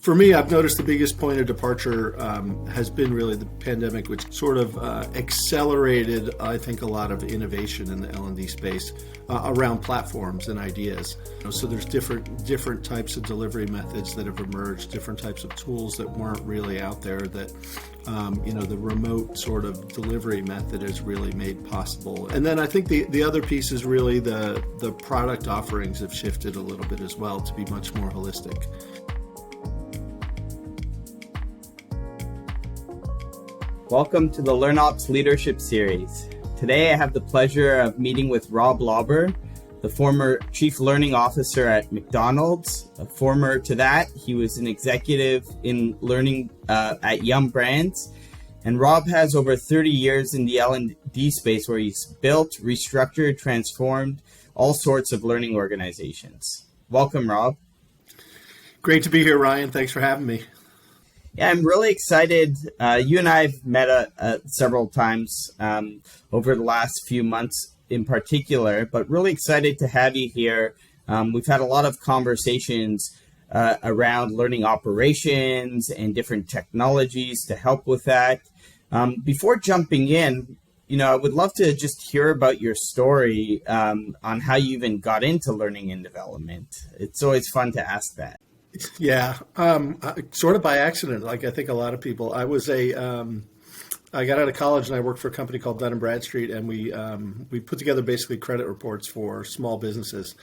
For me, I've noticed the biggest point of departure has been really the pandemic, which sort of accelerated, I think, a lot of innovation in the L&D space around platforms and ideas. So there's different types of delivery methods that have emerged, different types of tools that weren't really out there that, the remote sort of delivery method has really made possible. And then I think the other piece is really the product offerings have shifted a little bit as well to be much more holistic. Welcome to the LearnOps Leadership Series. Today I have the pleasure of meeting with Rob Lauber, the former Chief Learning Officer at McDonald's. Former to that, he was an executive in learning at Yum Brands. And Rob has over 30 years in the L&D space where he's built, restructured, transformed all sorts of learning organizations. Welcome, Rob. Great to be here, Ryan. Thanks for having me. Yeah, I'm really excited. You and I have met several times over the last few months in particular, but really excited to have you here. We've had a lot of conversations around learning operations and different technologies to help with that. Before jumping in, I would love to just hear about your story on how you even got into learning and development. It's always fun to ask that. Yeah, sort of by accident, like I think a lot of people. I got out of college and I worked for a company called Dun & Bradstreet, and we put together basically credit reports for small businesses.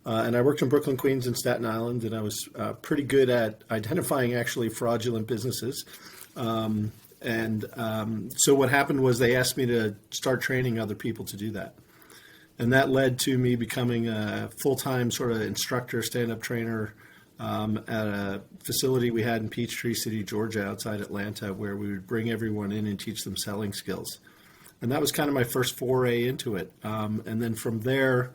And I worked in Brooklyn, Queens, and Staten Island, and I was pretty good at identifying actually fraudulent businesses. So what happened was they asked me to start training other people to do that. And that led to me becoming a full-time sort of instructor, stand-up trainer, at a facility we had in Peachtree City, Georgia, outside Atlanta, where we would bring everyone in and teach them selling skills. And that was kind of my first foray into it. And then from there,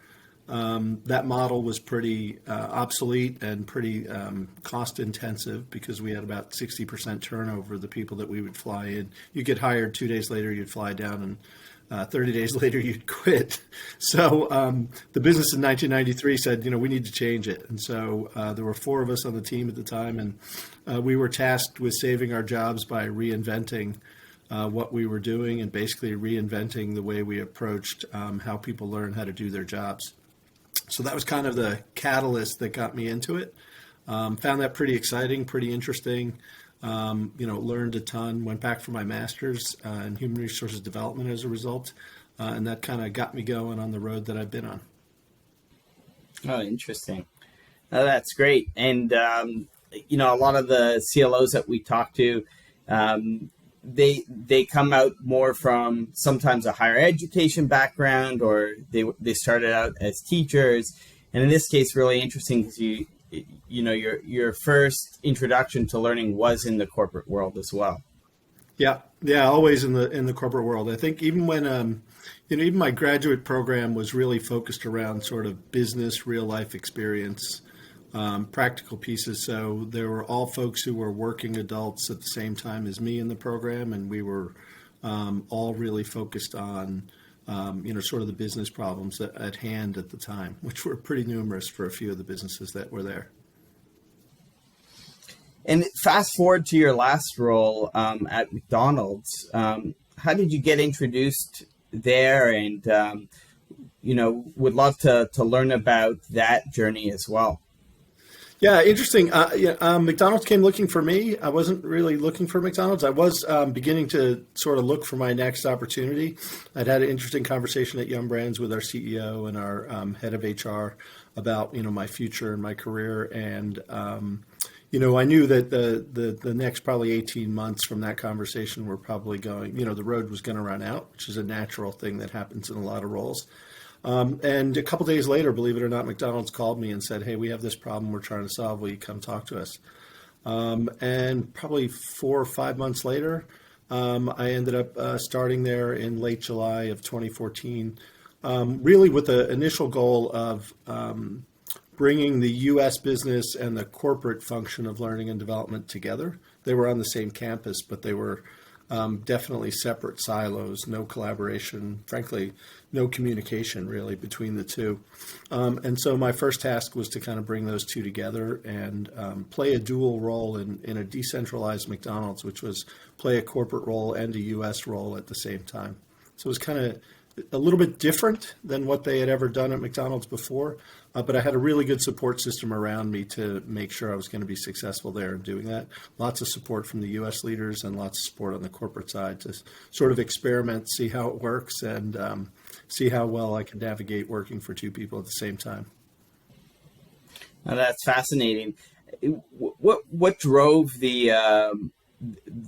that model was pretty obsolete and pretty cost intensive because we had about 60% turnover of the people that we would fly in. You get hired 2 days later, you'd fly down, and 30 days later, you'd quit. So the business in 1993 said, we need to change it. And so there were 4 of us on the team at the time, and we were tasked with saving our jobs by reinventing what we were doing and basically reinventing the way we approached how people learn how to do their jobs. So that was kind of the catalyst that got me into it. Found that pretty exciting, pretty interesting. Learned a ton, went back for my master's in human resources development as a result. And that kind of got me going on the road that I've been on. Oh, interesting. Oh, that's great. And, a lot of the CLOs that we talk to, they come out more from sometimes a higher education background, or they started out as teachers. And in this case, really interesting because your first introduction to learning was in the corporate world as well. Yeah, always in the corporate world. I think even when even my graduate program was really focused around sort of business, real life experience, practical pieces. So there were all folks who were working adults at the same time as me in the program, and we were all really focused on sort of the business problems at hand at the time, which were pretty numerous for a few of the businesses that were there. And fast forward to your last role at McDonald's. How did you get introduced there? And, would love to learn about that journey as well. Yeah, interesting. McDonald's came looking for me. I wasn't really looking for McDonald's. I was beginning to sort of look for my next opportunity. I'd had an interesting conversation at Yum Brands with our CEO and our head of HR about, my future and my career. And, I knew that the next probably 18 months from that conversation were probably going, the road was going to run out, which is a natural thing that happens in a lot of roles. And a couple days later, believe it or not, McDonald's called me and said, "Hey, we have this problem we're trying to solve. Will you come talk to us?" And probably 4 or 5 months later, I ended up starting there in late July of 2014, really with the initial goal of bringing the U.S. business and the corporate function of learning and development together. They were on the same campus, but they were definitely separate silos, no collaboration, frankly, no communication really between the two. And so my first task was to kind of bring those two together and play a dual role in a decentralized McDonald's, which was play a corporate role and a U.S. role at the same time. So it was kind of a little bit different than what they had ever done at McDonald's before, but I had a really good support system around me to make sure I was going to be successful there in doing that. Lots of support from the U.S. leaders and lots of support on the corporate side to sort of experiment, see how it works, and see how well I can navigate working for two people at the same time. Now, that's fascinating. What drove the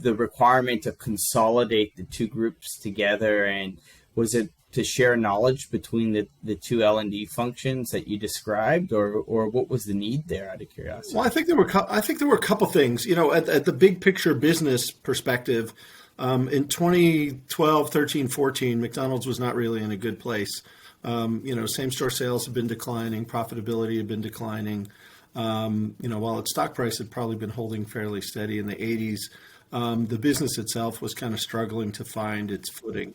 requirement to consolidate the two groups together, and was it to share knowledge between the two L&D functions that you described, or what was the need there, out of curiosity? Well, I think there were a couple things. At the big picture business perspective, in 2012, 13, 14, McDonald's was not really in a good place. Same store sales had been declining, profitability had been declining. While its stock price had probably been holding fairly steady in the 80s, the business itself was kind of struggling to find its footing.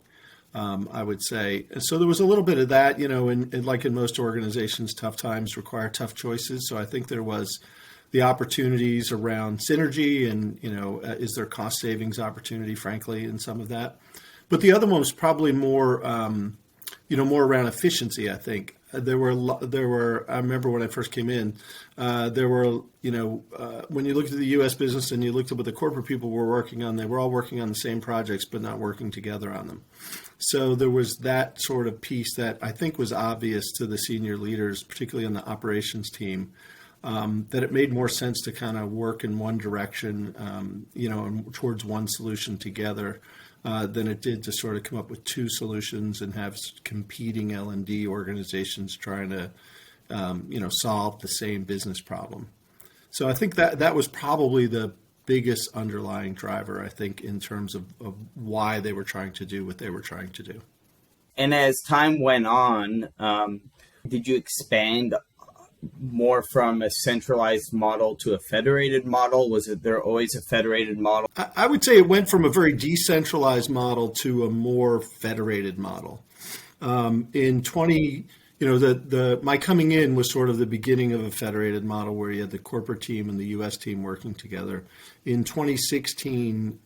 I would say. So there was a little bit of that, and like in most organizations, tough times require tough choices. So I think there was the opportunities around synergy and, is there cost savings opportunity, frankly, in some of that. But the other one was probably more, more around efficiency, I think. There were, I remember when I first came in, there were, when you looked at the U.S. business and you looked at what the corporate people were working on, they were all working on the same projects, but not working together on them. So there was that sort of piece that I think was obvious to the senior leaders, particularly on the operations team, that it made more sense to kind of work in one direction, and towards one solution together, than it did to sort of come up with two solutions and have competing L&D organizations trying to, solve the same business problem. So I think that was probably the biggest underlying driver, I think, in terms of why they were trying to do what they were trying to do. And as time went on, did you expand more from a centralized model to a federated model? Was it there always a federated model? I would say it went from a very decentralized model to a more federated model. My coming in was sort of the beginning of a federated model where you had the corporate team and the U.S. team working together. In 2016,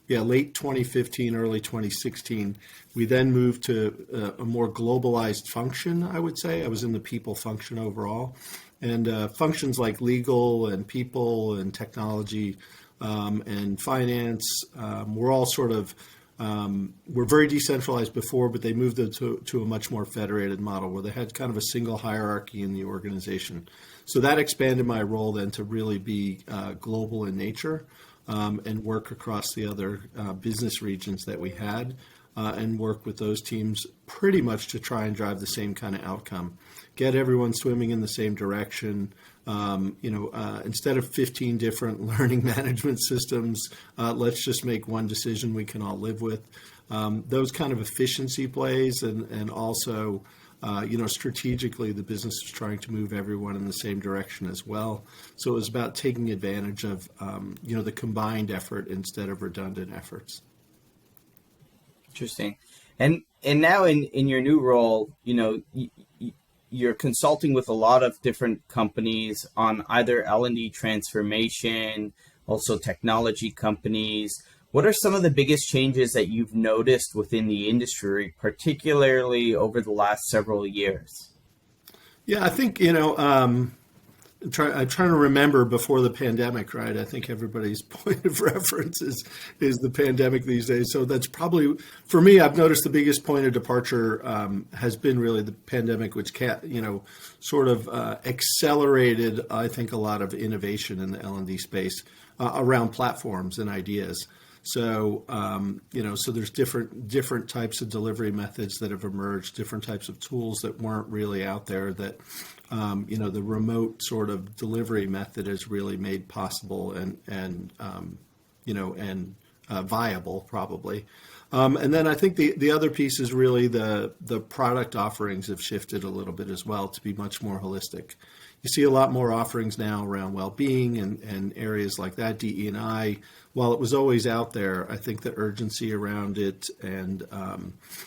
late 2015, early 2016, we then moved to a more globalized function, I would say. I was in the people function overall. And functions like legal and people and technology and finance were all sort of were very decentralized before, but they moved them to a much more federated model where they had kind of a single hierarchy in the organization. So that expanded my role then to really be global in nature and work across the other business regions that we had and work with those teams pretty much to try and drive the same kind of outcome. Get everyone swimming in the same direction. Instead of 15 different learning management systems, let's just make one decision we can all live with. Those kind of efficiency plays and also, strategically the business is trying to move everyone in the same direction as well. So it was about taking advantage of, the combined effort instead of redundant efforts. Interesting. And now in your new role, you're consulting with a lot of different companies on either L&D transformation, also technology companies. What are some of the biggest changes that you've noticed within the industry, particularly over the last several years? Yeah, I think, I'm trying to remember before the pandemic, right? I think everybody's point of reference is the pandemic these days. So that's probably, for me, I've noticed the biggest point of departure has been really the pandemic, which sort of accelerated, I think, a lot of innovation in the L&D space around platforms and ideas. So, so there's different types of delivery methods that have emerged, different types of tools that weren't really out there that, the remote sort of delivery method is really made possible and viable probably. And then I think the other piece is really the product offerings have shifted a little bit as well to be much more holistic. You see a lot more offerings now around well-being and areas like that, DE&I. While it was always out there, I think the urgency around it and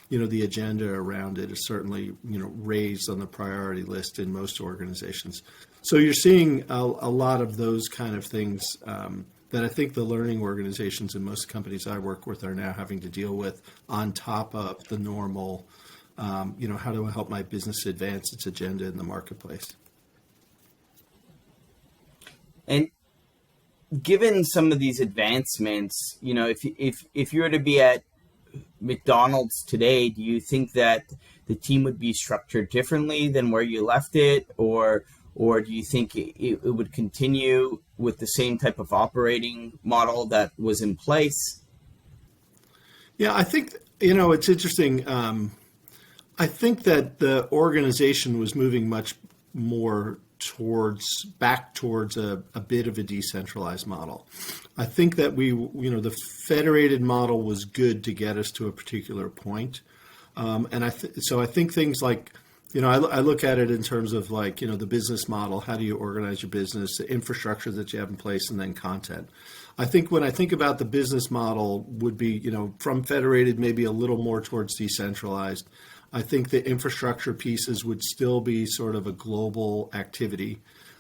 the agenda around it is certainly raised on the priority list in most organizations. So you're seeing a lot of those kind of things that I think the learning organizations in most companies I work with are now having to deal with on top of the normal, how do I help my business advance its agenda in the marketplace? And given some of these advancements, if you were to be at McDonald's today, do you think that the team would be structured differently than where you left it, or do you think it would continue with the same type of operating model that was in place? Yeah, I think, it's interesting. I think that the organization was moving much more back towards a bit of a decentralized model. I think that the federated model was good to get us to a particular point. So I think things like, I look at it in terms of the business model, how do you organize your business, the infrastructure that you have in place, and then content. I think when I think about the business model would be, from federated, maybe a little more towards decentralized. I think the infrastructure pieces would still be sort of a global activity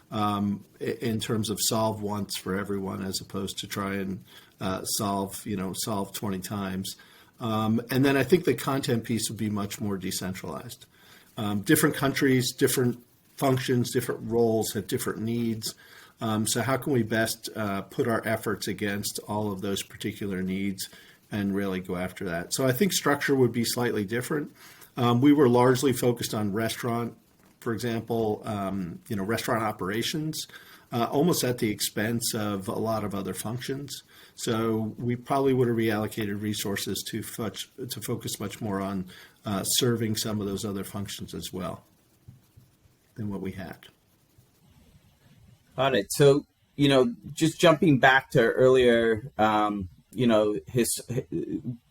in terms of solve once for everyone, as opposed to try and solve 20 times. And then I think the content piece would be much more decentralized. Different countries, different functions, different roles have different needs. So how can we best put our efforts against all of those particular needs and really go after that? So I think structure would be slightly different. We were largely focused on restaurant, for example, restaurant operations, almost at the expense of a lot of other functions. So we probably would have reallocated resources to focus much more on serving some of those other functions as well than what we had. Got it. So, just jumping back to earlier,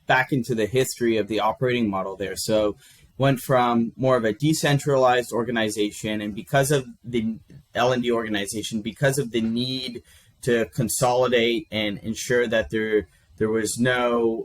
back into the history of the operating model there. So went from more of a decentralized organization, and because of the L&D organization, because of the need to consolidate and ensure that there was no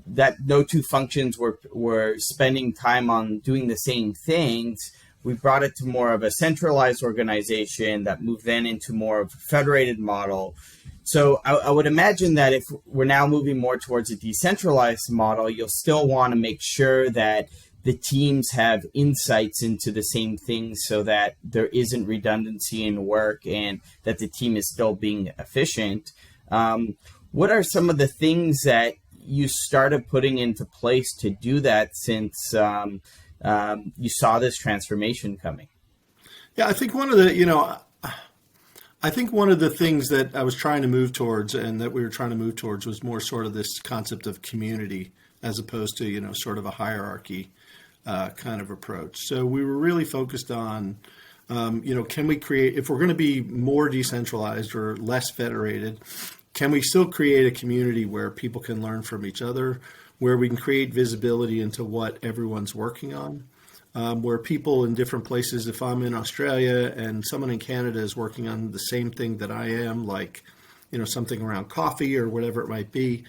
that no two functions were spending time on doing the same things, we brought it to more of a centralized organization that moved then into more of a federated model. So I would imagine that if we're now moving more towards a decentralized model, you'll still want to make sure that the teams have insights into the same things so that there isn't redundancy in work and that the team is still being efficient. What are some of the things that you started putting into place to do that since you saw this transformation coming? Yeah, I think one of the, I think one of the things that I was trying to move towards and that we were trying to move towards was more sort of this concept of community as opposed to, sort of a hierarchy kind of approach. So we were really focused on, can we create, if we're going to be more decentralized or less federated, can we still create a community where people can learn from each other, where we can create visibility into what everyone's working on? Where people in different places, if I'm in Australia and someone in Canada is working on the same thing that I am, like, something around coffee or whatever it might be,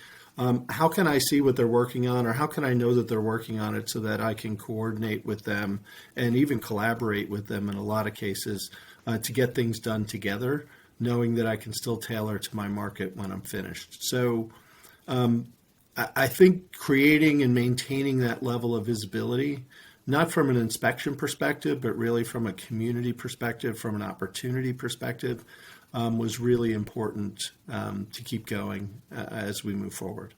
how can I see what they're working on, or how can I know that they're working on it so that I can coordinate with them and even collaborate with them in a lot of cases to get things done together, knowing that I can still tailor to my market when I'm finished. So I think creating and maintaining that level of visibility, not from an inspection perspective, but really from a community perspective, from an opportunity perspective, was really important to keep going as we move forward.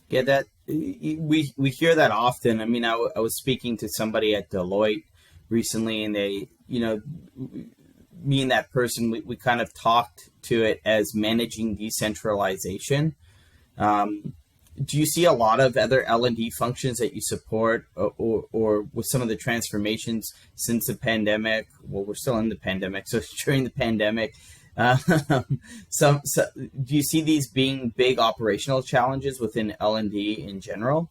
Yeah, that we hear that often. I mean, I was speaking to somebody at Deloitte recently, and they, me and that person, we kind of talked to it as managing decentralization. Do you see a lot of other L&D functions that you support or with some of the transformations since the pandemic? Well, we're still in the pandemic, so during the pandemic, so do you see these being big operational challenges within L&D in general?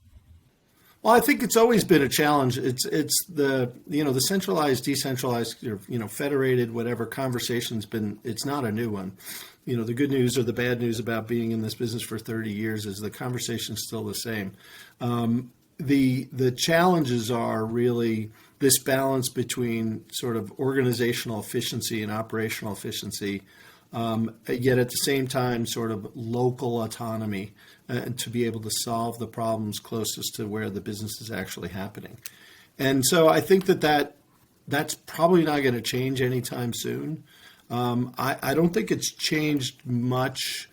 Well, I think it's always been a challenge. It's the the centralized, decentralized, federated, whatever conversation's been. It's not a new one. The good news or the bad news about being in this business for 30 years is the conversation's still the same. The challenges are really this balance between sort of organizational efficiency and operational efficiency, yet at the same time sort of local autonomy, and to be able to solve the problems closest to where the business is actually happening. And so I think that's probably not going to change anytime soon. I don't think it's changed much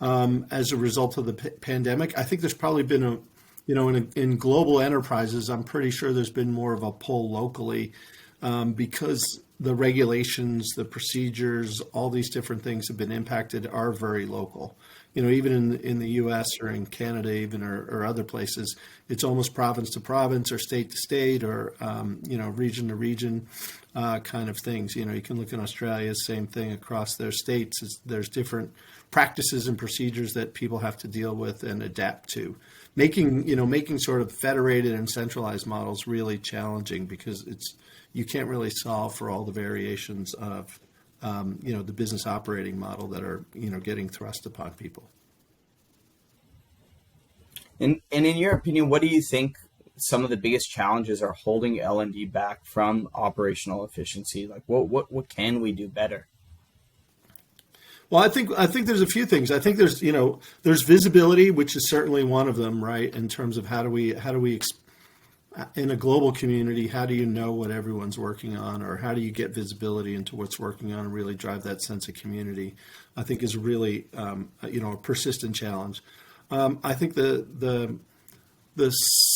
as a result of the pandemic. I think there's probably been in global enterprises, I'm pretty sure there's been more of a pull locally because the regulations, the procedures, all these different things have been impacted are very local. Even in the U.S. or in Canada, even or other places, it's almost province to province or state to state or region to region kind of things. You can look in Australia, same thing across their states. There's different practices and procedures that people have to deal with and adapt to, making sort of federated and centralized models really challenging because you can't really solve for all the variations of the business operating model that are getting thrust upon people. And in your opinion, what do you think some of the biggest challenges are holding L&D back from operational efficiency? Like what can we do better? Well, I think there's a few things. I think there's visibility, which is certainly one of them, right? In terms of how do we in a global community, how do you know what everyone's working on, or how do you get visibility into what's working on and really drive that sense of community? I think is really a persistent challenge. I think the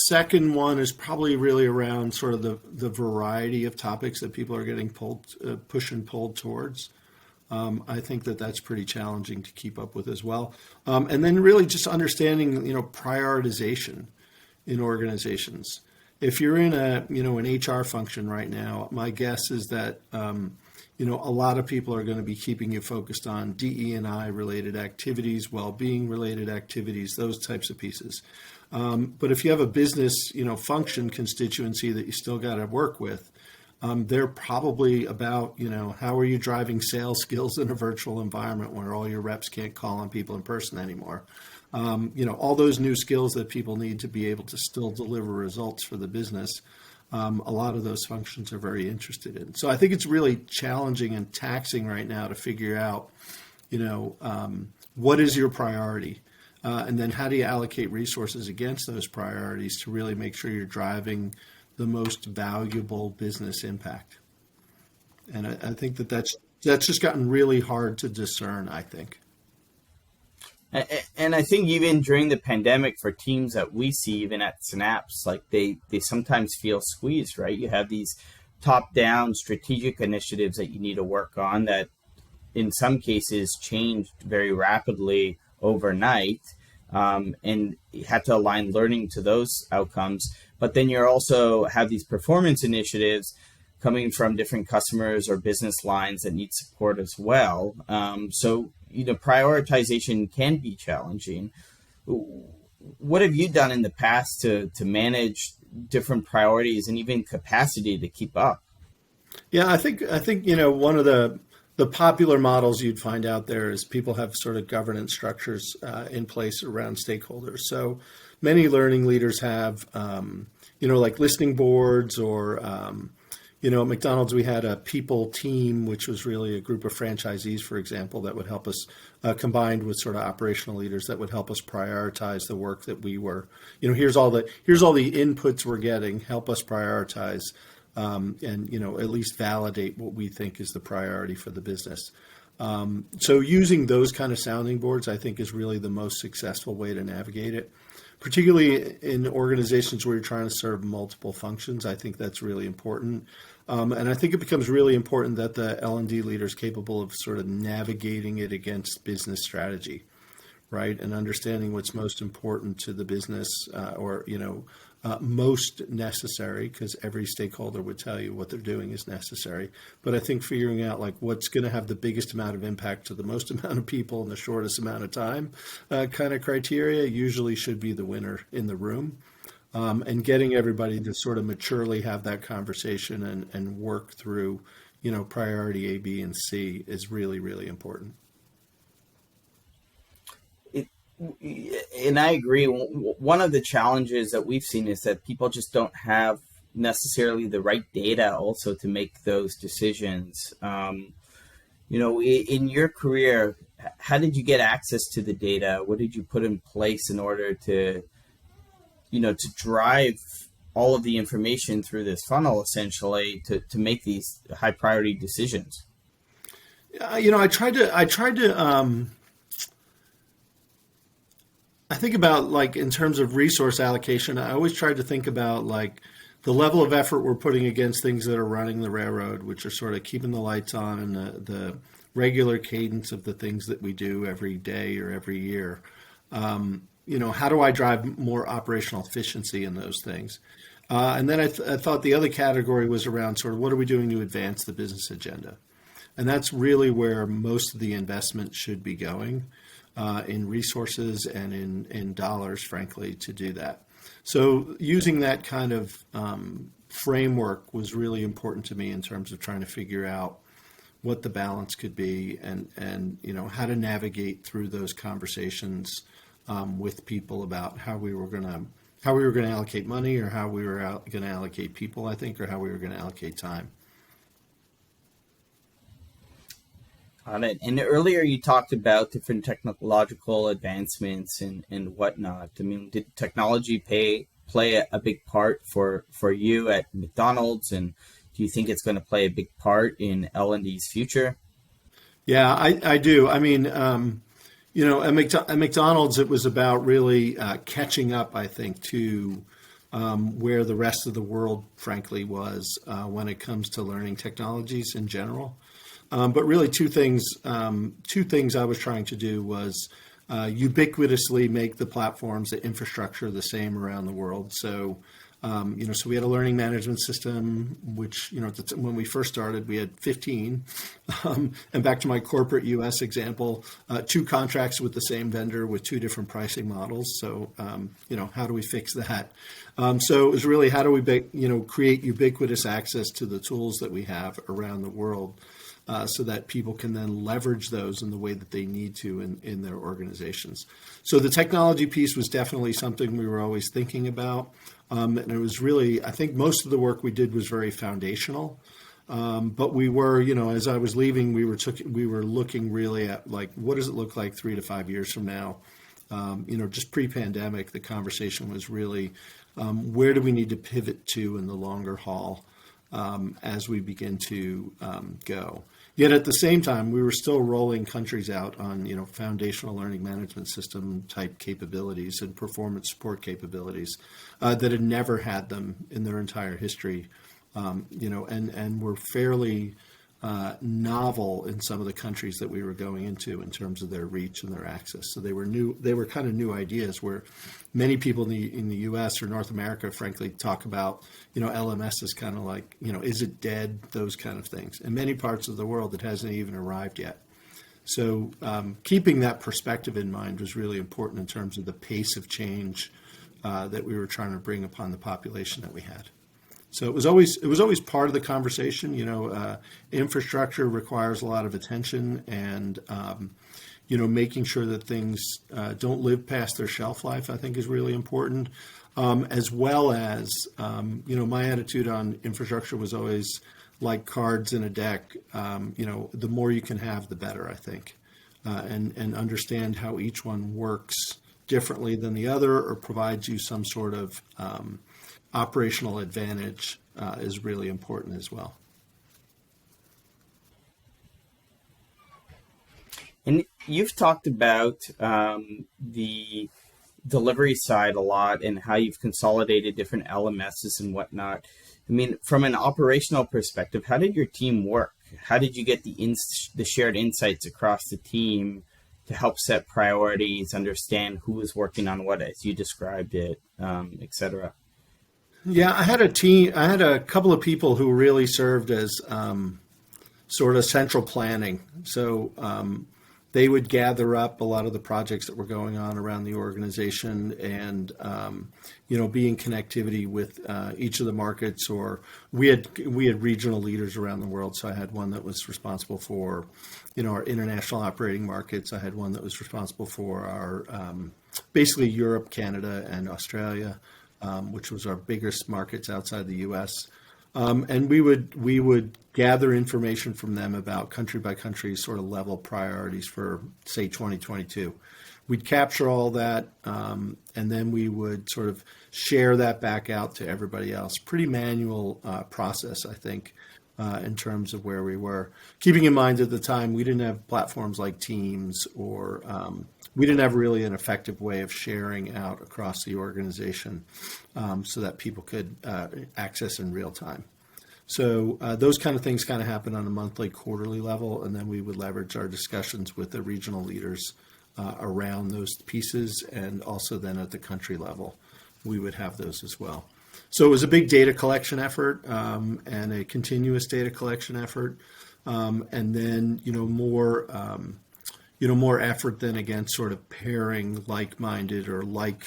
second one is probably really around sort of the variety of topics that people are getting pushed and pulled towards. I think that's pretty challenging to keep up with as well. And then really just understanding, prioritization in organizations. If you're in an HR function right now, my guess is that, a lot of people are going to be keeping you focused on DE&I related activities, well-being related activities, those types of pieces. But if you have a business, function constituency that you still got to work with, they're probably about, how are you driving sales skills in a virtual environment where all your reps can't call on people in person anymore? All those new skills that people need to be able to still deliver results for the business. A lot of those functions are very interested in. So I think it's really challenging and taxing right now to figure out, what is your priority? And then how do you allocate resources against those priorities to really make sure you're driving the most valuable business impact? And I think that's just gotten really hard to discern, I think. And I think even during the pandemic, for teams that we see, even at Synapse, like they sometimes feel squeezed, right? You have these top-down strategic initiatives that you need to work on that in some cases changed very rapidly overnight, and you have to align learning to those outcomes. But then you also have these performance initiatives coming from different customers or business lines that need support as well. So prioritization can be challenging. What have you done in the past to manage different priorities and even capacity to keep up? Yeah, I think one of the popular models you'd find out there is people have sort of governance structures in place around stakeholders. So many learning leaders have like listening boards or at McDonald's, we had a people team, which was really a group of franchisees, for example, that would help us, combined with sort of operational leaders that would help us prioritize the work that we were, here's all the inputs we're getting, help us prioritize, and, at least validate what we think is the priority for the business. So using those kind of sounding boards, I think, is really the most successful way to navigate it. Particularly in organizations where you're trying to serve multiple functions, I think that's really important. And I think it becomes really important that the L&D leader is capable of sort of navigating it against business strategy, right? And understanding what's most important to the business or most necessary, because every stakeholder would tell you what they're doing is necessary. But I think figuring out like what's going to have the biggest amount of impact to the most amount of people in the shortest amount of time kind of criteria usually should be the winner in the room. and getting everybody to sort of maturely have that conversation and work through, priority A, B, and C is really, really important. It, and I agree. One of the challenges that we've seen is that people just don't have necessarily the right data also to make those decisions. In your career, how did you get access to the data? What did you put in place in order to drive all of the information through this funnel, essentially, to make these high priority decisions? I tried to, I think about, like, in terms of resource allocation, I always tried to think about, like, the level of effort we're putting against things that are running the railroad, which are sort of keeping the lights on, and the regular cadence of the things that we do every day or every year. How do I drive more operational efficiency in those things? And then I thought the other category was around sort of what are we doing to advance the business agenda? And that's really where most of the investment should be going, in resources and in dollars, frankly, to do that. So using that kind of framework was really important to me in terms of trying to figure out what the balance could be, and how to navigate through those conversations with people about how we were going to allocate money, or how we were going to allocate people, I think, or how we were going to allocate time. On it. And earlier you talked about different technological advancements and whatnot. I mean, did technology play a big part for you at McDonald's, and do you think it's going to play a big part in L&D's future? Yeah, I do. I mean, at McDonald's, it was about really catching up, I think, to where the rest of the world, frankly, was when it comes to learning technologies in general. But really, two things I was trying to do was ubiquitously make the platforms, the infrastructure, the same around the world. So, so we had a learning management system, which, when we first started, we had 15. And back to my corporate US example, 2 contracts with the same vendor with 2 different pricing models. So, how do we fix that? So it was really, how do we, create ubiquitous access to the tools that we have around the world, so that people can then leverage those in the way that they need to in their organizations. So the technology piece was definitely something we were always thinking about. And it was really, I think most of the work we did was very foundational. But we were, as I was leaving, we were looking really at, like, what does it look like 3 to 5 years from now? Just pre-pandemic, the conversation was really, where do we need to pivot to in the longer haul as we begin to go? Yet at the same time, we were still rolling countries out on, foundational learning management system type capabilities and performance support capabilities that had never had them in their entire history, and were fairly novel in some of the countries that we were going into in terms of their reach and their access. So they were kind of new ideas, where many people in the US or North America, frankly, talk about, LMS is kind of like, is it dead? Those kind of things. In many parts of the world, it hasn't even arrived yet. So keeping that perspective in mind was really important in terms of the pace of change that we were trying to bring upon the population that we had. So it was always part of the conversation. Infrastructure requires a lot of attention, and making sure that things don't live past their shelf life, I think, is really important. As well as my attitude on infrastructure was always like cards in a deck. The more you can have, the better, I think, and understand how each one works differently than the other, or provides you some sort of operational advantage is really important as well. And you've talked about the delivery side a lot, and how you've consolidated different LMSs and whatnot. I mean, from an operational perspective, how did your team work? How did you get the shared insights across the team to help set priorities, understand who was working on what, as you described it, et cetera? Yeah, I had a team. I had a couple of people who really served as sort of central planning. So, they would gather up a lot of the projects that were going on around the organization and, be in connectivity with each of the markets. Or we had regional leaders around the world. So I had one that was responsible for, our international operating markets. I had one that was responsible for our basically Europe, Canada, and Australia, which was our biggest markets outside the U.S. And we would gather information from them about country by country sort of level priorities for, say, 2022. We'd capture all that, and then we would sort of share that back out to everybody else. Pretty manual process, I think, in terms of where we were. Keeping in mind at the time, we didn't have platforms like Teams, or we didn't have really an effective way of sharing out across the organization so that people could access in real time. So those kind of things kind of happen on a monthly, quarterly level, and then we would leverage our discussions with the regional leaders around those pieces, and also then at the country level, we would have those as well. So it was a big data collection effort and a continuous data collection effort, and then more effort then against sort of pairing like-minded or like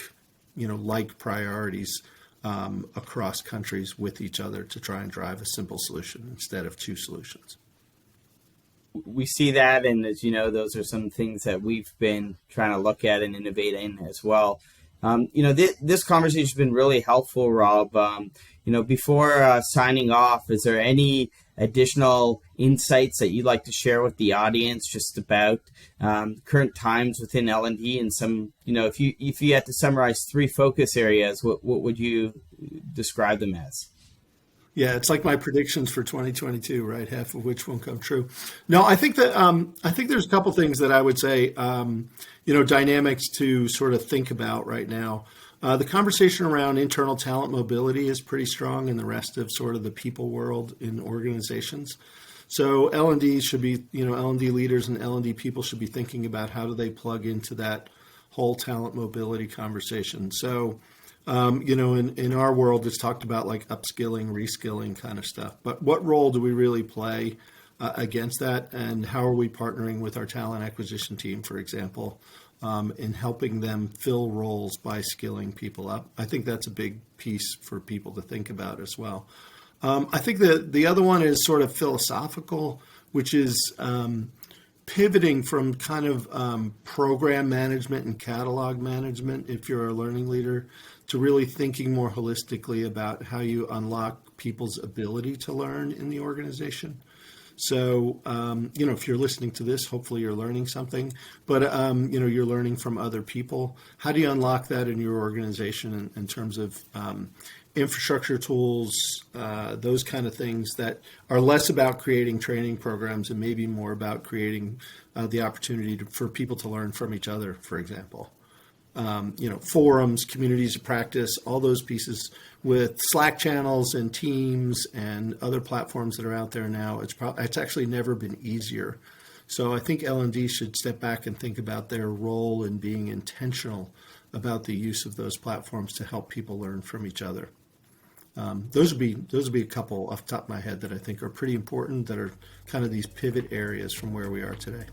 priorities across countries with each other to try and drive a simple solution instead of two solutions. We see that, and as you know, those are some things that we've been trying to look at and innovate in as well. This conversation has been really helpful, Rob. Before signing off, is there any additional insights that you'd like to share with the audience just about current times within L&D, and some, if you had to summarize 3 focus areas, what would you describe them as? Yeah, it's like my predictions for 2022, right? Half of which won't come true. No, I think that I think there's a couple things that I would say, dynamics to sort of think about right now. The conversation around internal talent mobility is pretty strong in the rest of sort of the people world in organizations. So L&D should be, L&D leaders and L&D people should be thinking about how do they plug into that whole talent mobility conversation. So in our world, it's talked about like upskilling, reskilling kind of stuff. But what role do we really play against that? And how are we partnering with our talent acquisition team, for example, in helping them fill roles by skilling people up? I think that's a big piece for people to think about as well. I think that the other one is sort of philosophical, which is pivoting from kind of program management and catalog management, if you're a learning leader, to really thinking more holistically about how you unlock people's ability to learn in the organization. So, if you're listening to this, hopefully you're learning something, but, you're learning from other people. How do you unlock that in your organization in terms of infrastructure tools, those kind of things that are less about creating training programs and maybe more about creating the opportunity for people to learn from each other, for example. Forums, communities of practice, all those pieces with Slack channels and Teams and other platforms that are out there now. It's actually never been easier. So I think L&D should step back and think about their role in being intentional about the use of those platforms to help people learn from each other. Those would be a couple off the top of my head that I think are pretty important, that are kind of these pivot areas from where we are today.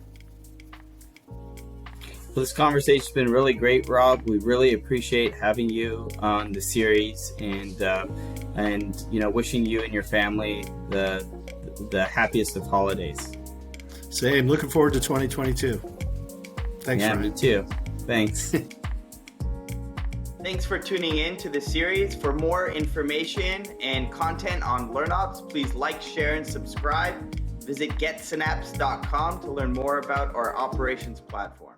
Well, this conversation's been really great, Rob. We really appreciate having you on the series, and wishing you and your family the happiest of holidays. Same. Looking forward to 2022. Thanks, Yeah, Ryan. me too. Thanks. Thanks for tuning in to the series. For more information and content on LearnOps, please like, share, and subscribe. Visit getsynapse.com to learn more about our operations platform.